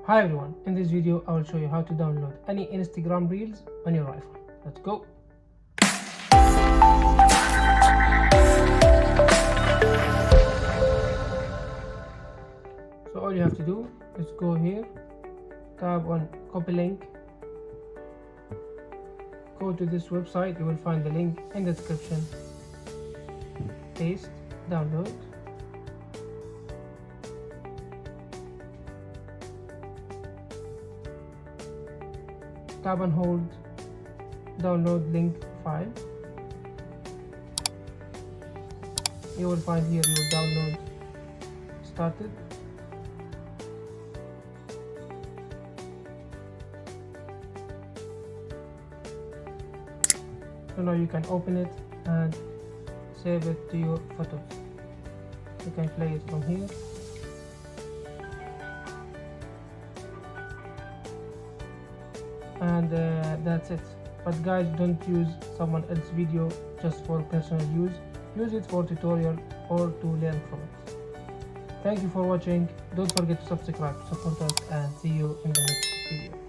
Hi everyone, in this video I will show you how to download any Instagram Reels on your iPhone. Let's go! So all you have to do is go here, tap on copy link, go to this website, you will find the link in the description, paste, download. Tap and hold download link file. You will find here your download started. So now you can open it and save it to your photos. You can play it from here. And that's it. But guys, don't use someone else's video just for personal use. Use it for tutorial or to learn from it. Thank you for watching. Don't forget to subscribe, support us, and see you in the next video.